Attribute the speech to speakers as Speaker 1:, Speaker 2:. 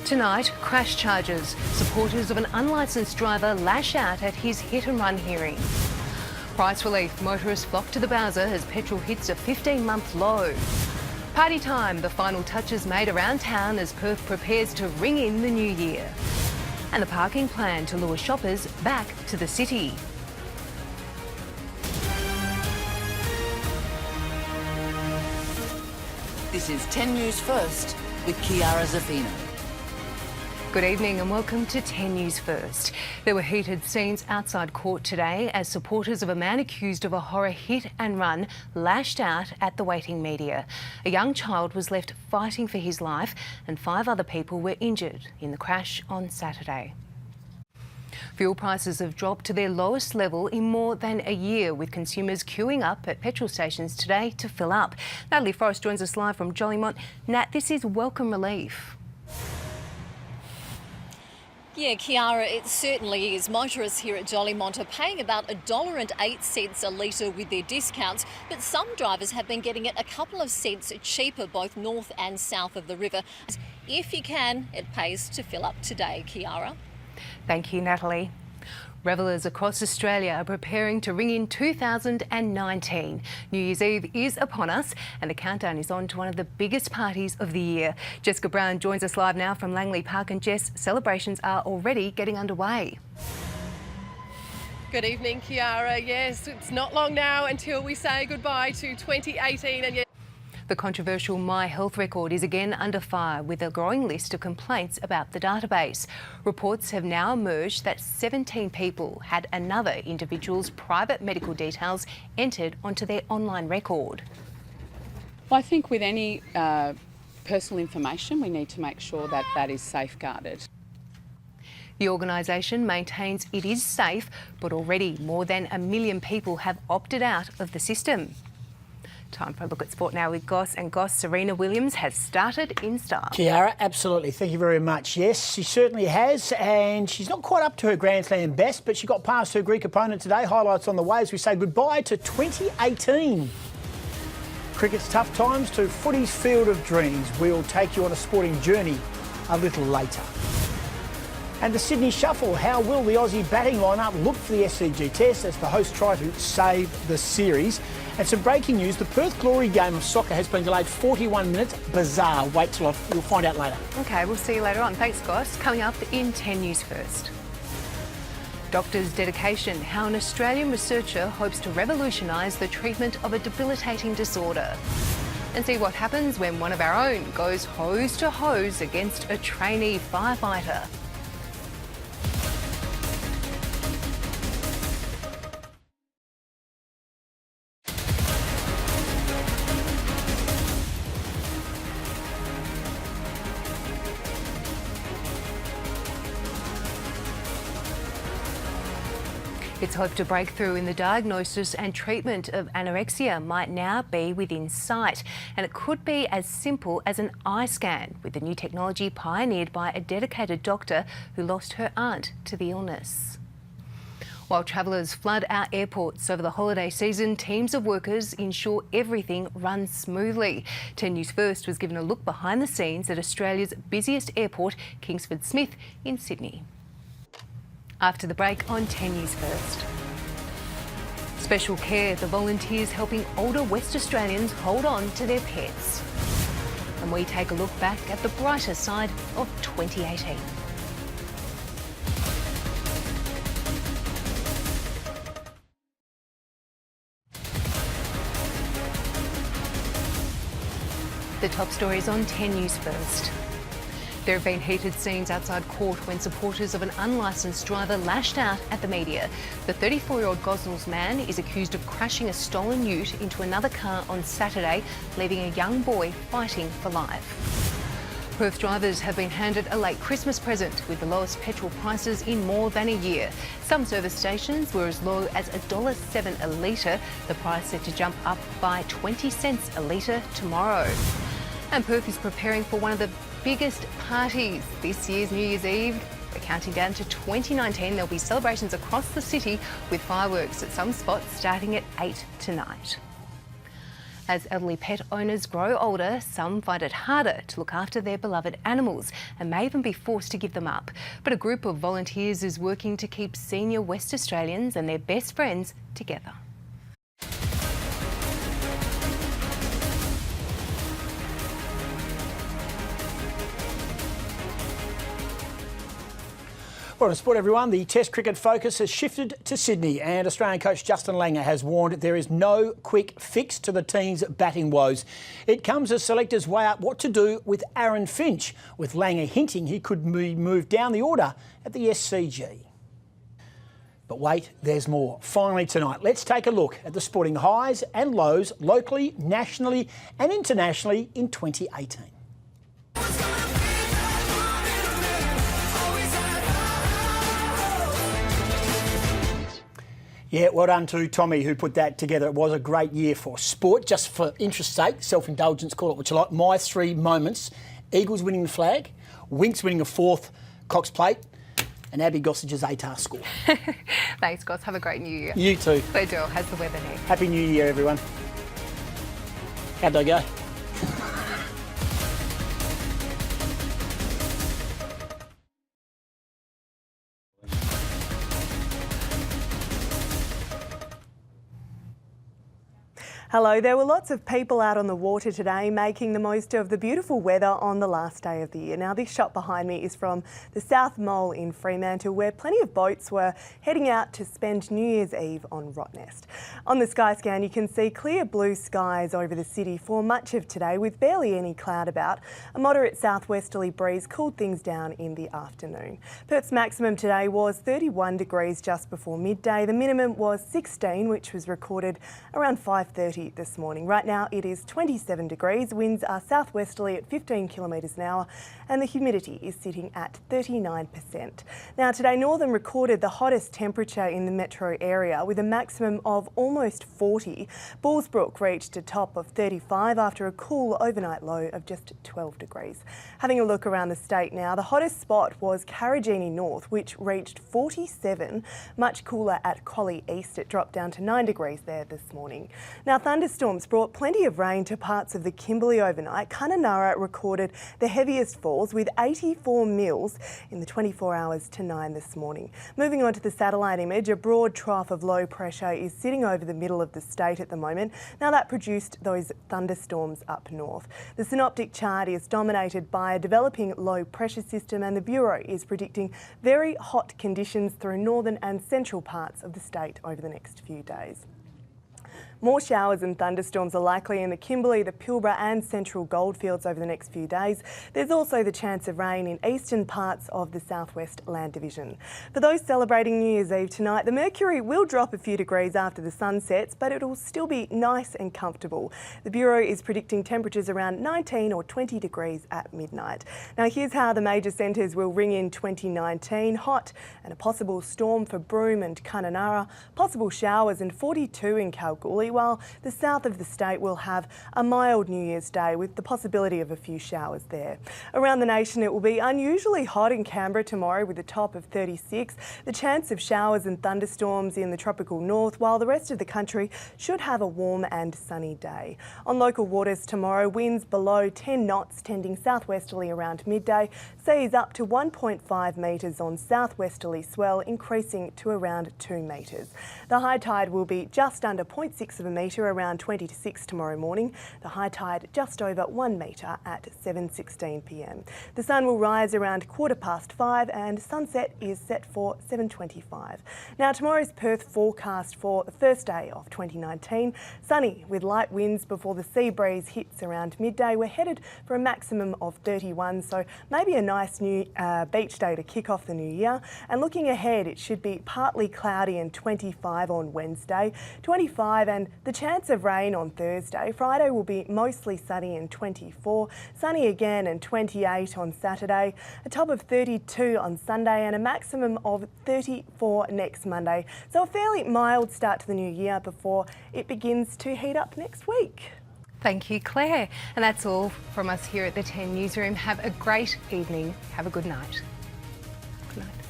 Speaker 1: Tonight, crash charges. Supporters of an unlicensed driver lash out at his hit-and-run hearing. Price relief. Motorists flock to the Bowser as petrol hits a 15-month low. Party time. The final touches made around town as Perth prepares to ring in the new year. And the parking plan to lure shoppers back to the city.
Speaker 2: This is 10 News First with Kiara Zafino.
Speaker 1: Good evening and welcome to 10 News First. There were heated scenes outside court today as supporters of a man accused of a horror hit and run lashed out at the waiting media. A young child was left fighting for his life and 5 other people were injured in the crash on Saturday. Fuel prices have dropped to their lowest level in more than a year, with consumers queuing up at petrol stations today to fill up. Natalie Forrest joins us live from Jolimont. Nat, this is welcome relief.
Speaker 3: Yeah, Kiara, it certainly is. Motorists here at Jolimont are paying about $1.08 a litre with their discounts, but some drivers have been getting it a couple of cents cheaper both north and south of the river. If you can, it pays to fill up today, Kiara.
Speaker 1: Thank you, Natalie. Revellers across Australia are preparing to ring in 2019. New Year's Eve is upon us and the countdown is on to one of the biggest parties of the year. Jessica Brown joins us live now from Langley Park, and Jess, celebrations are already getting underway.
Speaker 4: Good evening, Kiara. Yes, it's not long now until we say goodbye to 2018 and
Speaker 1: The controversial My Health record is again under fire, with a growing list of complaints about the database. Reports have now emerged that 17 people had another individual's private medical details entered onto their online record.
Speaker 5: Well, I think with any personal information, we need to make sure that that is safeguarded.
Speaker 1: The organisation maintains it is safe, but already more than 1 million people have opted out of the system. Time for a look at sport now with Goss. And Goss, Serena Williams has started in style.
Speaker 6: Kiara, absolutely. Thank you very much. Yes, she certainly has, and she's not quite up to her Grand Slam best, but she got past her Greek opponent today. Highlights on the way as we say goodbye to 2018. Cricket's tough times to footy's field of dreams. We'll take you on a sporting journey a little later. And the Sydney Shuffle, how will the Aussie batting lineup look for the SCG Test as the hosts try to save the series? And some breaking news, the Perth Glory game of soccer has been delayed 41 minutes. Bizarre. Wait till you'll find out later.
Speaker 1: OK, we'll see you later on. Thanks, Goss. Coming up in 10 News First. Doctors' dedication, how an Australian researcher hopes to revolutionise the treatment of a debilitating disorder. And see what happens when one of our own goes hose to hose against a trainee firefighter. It's hoped to break through in the diagnosis and treatment of anorexia might now be within sight, and it could be as simple as an eye scan, with the new technology pioneered by a dedicated doctor who lost her aunt to the illness. While travellers flood our airports over the holiday season, teams of workers ensure everything runs smoothly. 10 News First was given a look behind the scenes at Australia's busiest airport, Kingsford Smith in Sydney. After the break on 10 News First. Special care, the volunteers helping older West Australians hold on to their pets. And we take a look back at the brighter side of 2018. The top stories on 10 News First. There have been heated scenes outside court when supporters of an unlicensed driver lashed out at the media. The 34-year-old Gosnells man is accused of crashing a stolen ute into another car on Saturday, leaving a young boy fighting for life. Perth drivers have been handed a late Christmas present with the lowest petrol prices in more than a year. Some service stations were as low as $1.07 a litre, the price set to jump up by 20 cents a litre tomorrow. And Perth is preparing for one of the biggest parties this year's New Year's Eve. We're counting down to 2019. There'll be celebrations across the city with fireworks at some spots starting at 8 tonight. As elderly pet owners grow older, some find it harder to look after their beloved animals and may even be forced to give them up. But a group of volunteers is working to keep senior West Australians and their best friends together.
Speaker 6: Well, to sport everyone, the Test cricket focus has shifted to Sydney, and Australian coach Justin Langer has warned there is no quick fix to the team's batting woes. It comes as selectors weigh up what to do with Aaron Finch, with Langer hinting he could be moved down the order at the SCG. But wait, there's more. Finally tonight, let's take a look at the sporting highs and lows locally, nationally and internationally in 2018. Yeah, well done to Tommy who put that together. It was a great year for sport, just for interest's sake, self-indulgence, call it what you like. My three moments: Eagles winning the flag, Winks winning a fourth Cox Plate, and Abby Gossage's ATAR score.
Speaker 1: Thanks, Goss. Have a great new year.
Speaker 6: You too.
Speaker 1: So, Jill, how's the weather next?
Speaker 6: Happy New Year, everyone. How'd they go?
Speaker 7: Hello, there were lots of people out on the water today making the most of the beautiful weather on the last day of the year. Now, this shot behind me is from the South Mole in Fremantle, where plenty of boats were heading out to spend New Year's Eve on Rottnest. On the sky scan, you can see clear blue skies over the city for much of today, with barely any cloud about. A moderate southwesterly breeze cooled things down in the afternoon. Perth's maximum today was 31 degrees just before midday. The minimum was 16, which was recorded around 5:30 this morning. Right now it is 27 degrees, winds are southwesterly at 15 kilometres an hour and the humidity is sitting at 39%. Now today Northern recorded the hottest temperature in the metro area with a maximum of almost 40. Bullsbrook reached a top of 35 after a cool overnight low of just 12 degrees. Having a look around the state now, the hottest spot was Carragini North, which reached 47, much cooler at Collie East. It dropped down to 9 degrees there this morning. Now, thunderstorms brought plenty of rain to parts of the Kimberley overnight. Kununurra recorded the heaviest falls with 84 mils in the 24 hours to 9 this morning. Moving on to the satellite image, a broad trough of low pressure is sitting over the middle of the state at the moment. Now that produced those thunderstorms up north. The synoptic chart is dominated by a developing low pressure system, and the Bureau is predicting very hot conditions through northern and central parts of the state over the next few days. More showers and thunderstorms are likely in the Kimberley, the Pilbara and central goldfields over the next few days. There's also the chance of rain in eastern parts of the southwest land division. For those celebrating New Year's Eve tonight, the mercury will drop a few degrees after the sun sets, but it'll still be nice and comfortable. The Bureau is predicting temperatures around 19 or 20 degrees at midnight. Now here's how the major centres will ring in 2019. Hot and a possible storm for Broome and Kununurra, possible showers and 42 in Kalgoorlie, while the south of the state will have a mild New Year's Day with the possibility of a few showers there. Around the nation it will be unusually hot in Canberra tomorrow with a top of 36. The chance of showers and thunderstorms in the tropical north, while the rest of the country should have a warm and sunny day. On local waters tomorrow, winds below 10 knots tending southwesterly around midday, seas up to 1.5 metres on southwesterly swell, increasing to around 2 metres. The high tide will be just under 0.6 of a metre around 20 to 6 tomorrow morning. The high tide just over 1 metre at 7:16 p.m. The sun will rise around 5:15 and sunset is set for 7:25. Now tomorrow's Perth forecast for the first day of 2019. Sunny with light winds before the sea breeze hits around midday. We're headed for a maximum of 31, so maybe a nice new beach day to kick off the new year. And looking ahead, it should be partly cloudy and 25 on Wednesday, 25 and the chance of rain on Thursday. Friday will be mostly sunny and 24, sunny again and 28 on Saturday, a top of 32 on Sunday and a maximum of 34 next Monday. So a fairly mild start to the new year before it begins to heat up next week.
Speaker 1: Thank you, Claire. And that's all from us here at the 10 Newsroom. Have a great evening. Have a good night. Good night.